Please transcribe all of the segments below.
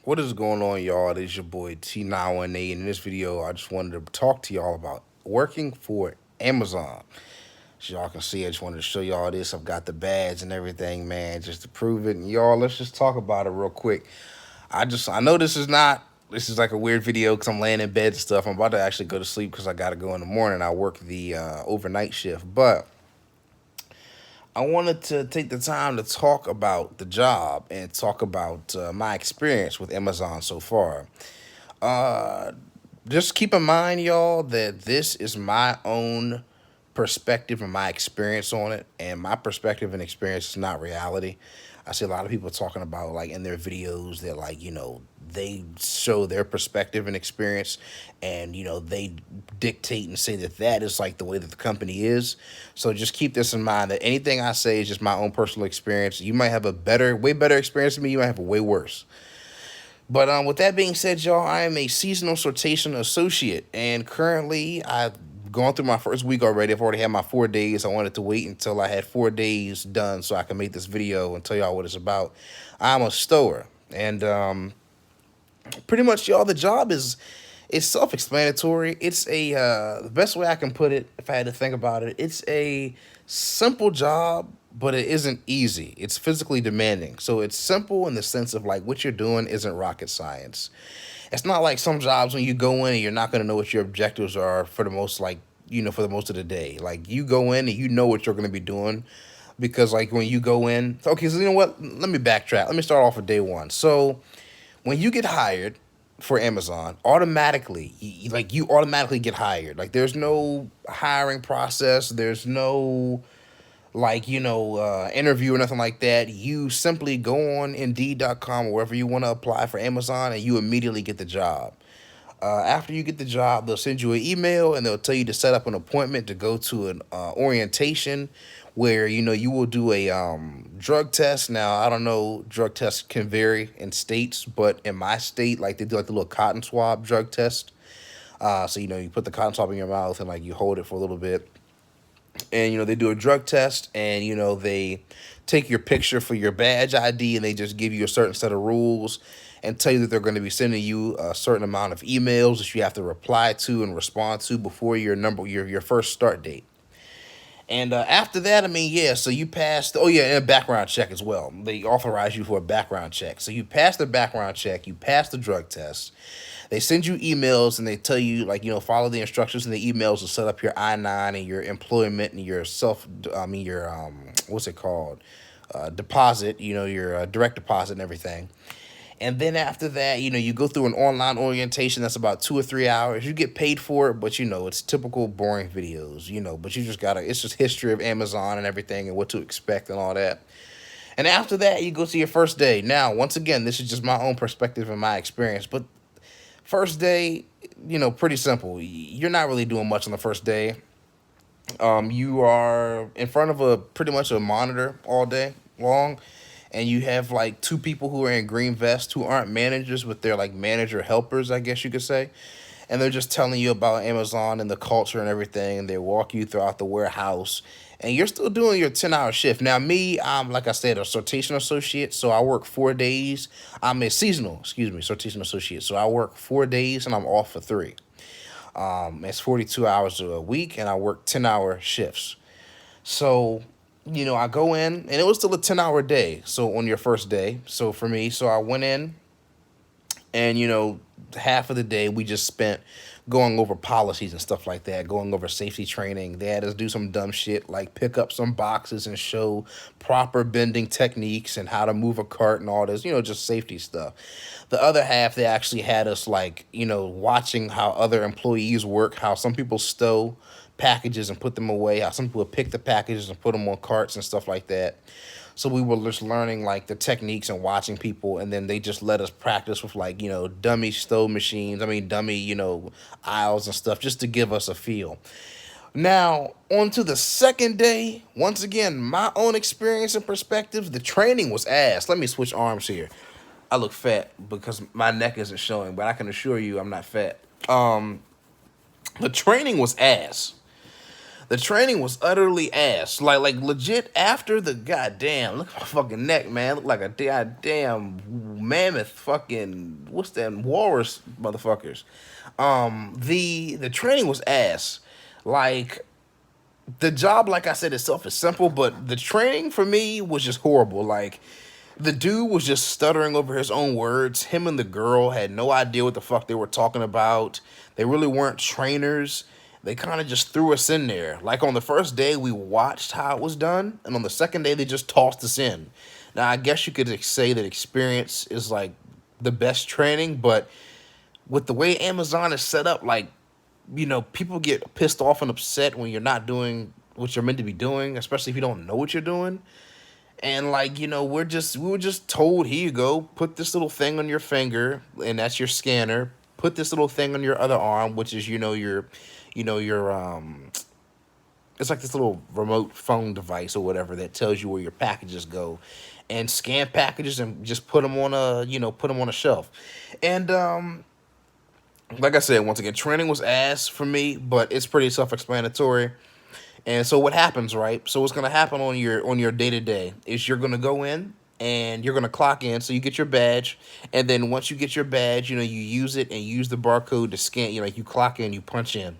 What is going on, y'all? It is your boy T918. In this video, I just wanted to talk to y'all about working for Amazon. As y'all can see, I just wanted to show y'all this. I've got the badge and everything, man, just to prove it. And y'all, let's just talk about it real quick. I know this is like a weird video because I'm laying in bed and stuff. I'm about to actually go to sleep because I got to go in the morning. I work the overnight shift. But I wanted to take the time to talk about the job and talk about my experience with Amazon so far. Uh, just keep in mind, y'all, that this is my own perspective and my experience on it, and my perspective and experience is not reality. I see a lot of people talking about like in their videos that they show their perspective and experience, and they dictate and say that that is like the way that the company is. So just keep this in mind that anything I say is just my own personal experience. You might have a way better experience than me. You might have a way worse. But with that being said, y'all, I am a seasonal sortation associate, and currently I've gone through my first week already. I've already had my 4 days. I wanted to wait until I had 4 days done so I can make this video and tell y'all what it's about. I'm a stower, and pretty much, y'all, the job is it's self-explanatory. It's a the best way I can put it, if I had to think about it, it's a simple job, but it isn't easy. It's physically demanding. So it's simple in the sense of like what you're doing isn't rocket science. It's not like some jobs when you go in and you're not going to know what your objectives are for the most for the most of the day. Like you go in and you know what you're going to be doing because like when you go in, okay, so you know what? Let me backtrack. Let me start off with day one. So when you get hired for Amazon, automatically, you automatically get hired. Like there's no hiring process. There's no interview or nothing like that. You simply go on Indeed.com or wherever you want to apply for Amazon, and you immediately get the job. After you get the job, they'll send you an email and they'll tell you to set up an appointment to go to an orientation where you will do a drug test. Now I don't know, drug tests can vary in states, but in my state, like they do like the little cotton swab drug test. So you put the cotton swab in your mouth and like you hold it for a little bit, and they do a drug test, and they take your picture for your badge ID, and they just give you a certain set of rules and tell you that they're going to be sending you a certain amount of emails that you have to reply to and respond to before your first start date. And after that, I mean, yeah, so you passed. Oh, yeah, and a background check as well. They authorize you for a background check. So you pass the background check, you pass the drug test. They send you emails and they tell you, follow the instructions in the emails to set up your I-9 and your employment and your what's it called? Deposit, your direct deposit and everything. And then after that, you go through an online orientation that's about 2 or 3 hours. You get paid for it, but it's typical boring videos, but you just it's just history of Amazon and everything and what to expect and all that. And after that, you go to your first day. Now, once again, this is just my own perspective and my experience, but first day, pretty simple. You're not really doing much on the first day. You are in front of pretty much a monitor all day long, and you have like two people who are in green vests who aren't managers, but they're like manager helpers, I guess you could say. And they're just telling you about Amazon and the culture and everything. And they walk you throughout the warehouse, and you're still doing your 10-hour shift. Now, me, I'm like I said, a sortation associate, so I work 4 days. I'm a seasonal, sortation associate. So I work 4 days and I'm off for three. It's 42 hours a week, and I work 10-hour shifts. So, I go in, and it was still a 10-hour day. So on your first day, so for me, so I went in, and half of the day we just spent going over policies and stuff like that, going over safety training. They had us do some dumb shit like pick up some boxes and show proper bending techniques and how to move a cart and all this, just safety stuff. The other half, they actually had us watching how other employees work, how some people stow packages and put them away, how some people pick the packages and put them on carts and stuff like that. So we were just learning like the techniques and watching people, and then they just let us practice with dummy stow machines. I mean dummy aisles and stuff just to give us a feel. Now on to the second day. Once again, my own experience and perspective. The training was ass. Let me switch arms here. I look fat because my neck isn't showing, but I can assure you I'm not fat. The training was ass. The training was utterly ass. Like legit after the goddamn, look at my fucking neck, man. Look like a goddamn mammoth fucking, what's that, walrus motherfuckers. The training was ass. Like the job, like I said itself, is simple, but the training for me was just horrible. Like the dude was just stuttering over his own words. Him and the girl had no idea what the fuck they were talking about. They really weren't trainers. They kind of just threw us in there. Like on the first day, we watched how it was done, and on the second day, they just tossed us in. Now, I guess you could say that experience is like the best training, but with the way Amazon is set up, like, people get pissed off and upset when you're not doing what you're meant to be doing, especially if you don't know what you're doing. And like, we were just told, here you go, put this little thing on your finger, and that's your scanner. Put this little thing on your other arm, which is, your it's like this little remote phone device or whatever that tells you where your packages go, and scan packages and just put them on a shelf. And like I said, once again, training was ass for me, but it's pretty self-explanatory. And so what happens, right? So what's gonna happen on your day to day is you're gonna go in and you're gonna clock in. So you get your badge, and then once you get your badge, you use it and use the barcode to scan. Like you clock in, you punch in,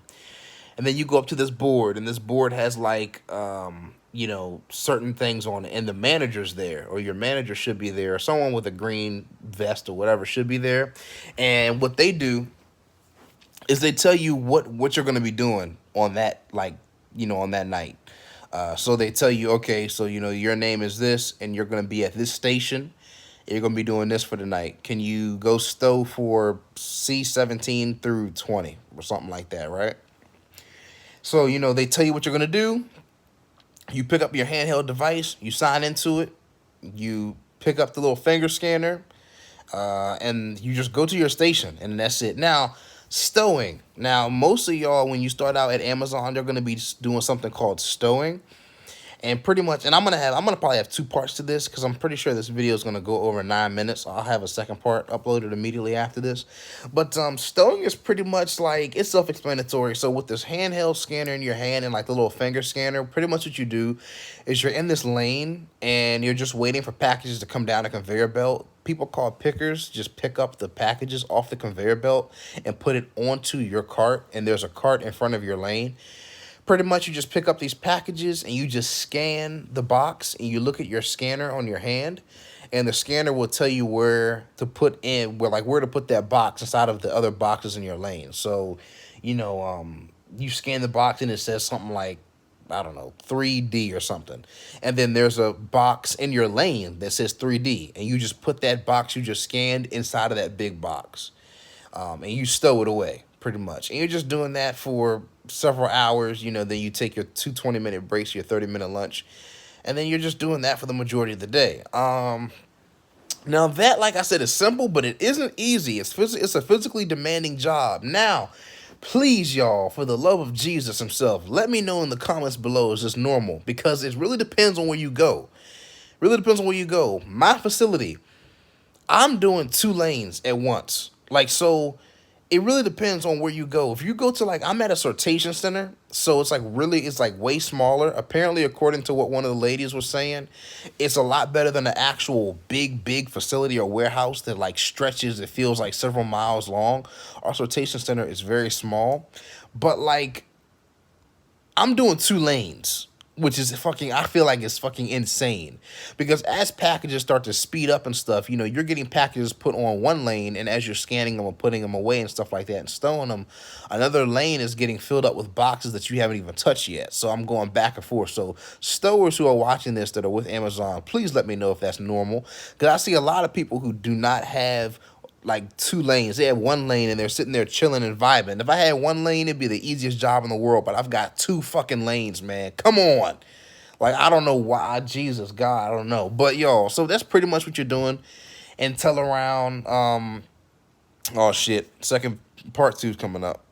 and then you go up to this board, and this board has like certain things on it, and the manager's there, or your manager should be there, or someone with a green vest or whatever should be there. And what they do is they tell you what you're gonna be doing on that, like, on that night. So they tell you, okay, so your name is this, and you're gonna be at this station. You're gonna be doing this for the night. Can you go stow for C17 through 20 or something like that, right? So they tell you what you're gonna do. You pick up your handheld device. You sign into it. You pick up the little finger scanner, and you just go to your station, and that's it. Now, stowing. Now, most of y'all, when you start out at Amazon, they're gonna be doing something called stowing, and pretty much. And I'm gonna probably have two parts to this because I'm pretty sure this video is gonna go over 9 minutes. I'll have a second part uploaded immediately after this. But stowing is pretty much like, it's self-explanatory. So with this handheld scanner in your hand and like the little finger scanner, pretty much what you do is you're in this lane and you're just waiting for packages to come down a conveyor belt. People called pickers just pick up the packages off the conveyor belt and put it onto your cart, and there's a cart in front of your lane. Pretty much you just pick up these packages and you just scan the box, and you look at your scanner on your hand, and the scanner will tell you where to put that box inside of the other boxes in your lane. So, you scan the box and it says something like, I don't know, 3D or something. And then there's a box in your lane that says 3D, and you just put that box you just scanned inside of that big box. And you stow it away, pretty much. And you're just doing that for several hours, then you take your 20-minute breaks, your 30-minute lunch, and then you're just doing that for the majority of the day. Now that, like I said, is simple, but it isn't easy. It's a physically demanding job. Now, please, y'all, for the love of Jesus himself, let me know in the comments below, is this normal? Because it really depends on where you go. Really depends on where you go. My facility, I'm doing 2 lanes at once. Like, so it really depends on where you go. If you go to, like, I'm at a sortation center, so it's like way smaller. Apparently, according to what one of the ladies was saying, it's a lot better than the actual big facility or warehouse that like stretches, it feels like several miles long. Our sortation center is very small, but like I'm doing 2 lanes, which is I feel like it's fucking insane. Because as packages start to speed up and stuff, you're getting packages put on one lane, and as you're scanning them and putting them away and stuff like that and stowing them, another lane is getting filled up with boxes that you haven't even touched yet. So I'm going back and forth. So stowers who are watching this that are with Amazon, please let me know if that's normal. Because I see a lot of people who do not have like 2 lanes. They have 1 lane and they're sitting there chilling and vibing. If I had 1 lane, it'd be the easiest job in the world, but I've got 2 fucking lanes, man. Come on. Like, I don't know why. Jesus, God, I don't know. But, y'all, so that's pretty much what you're doing until around, oh, shit, second part 2 is coming up.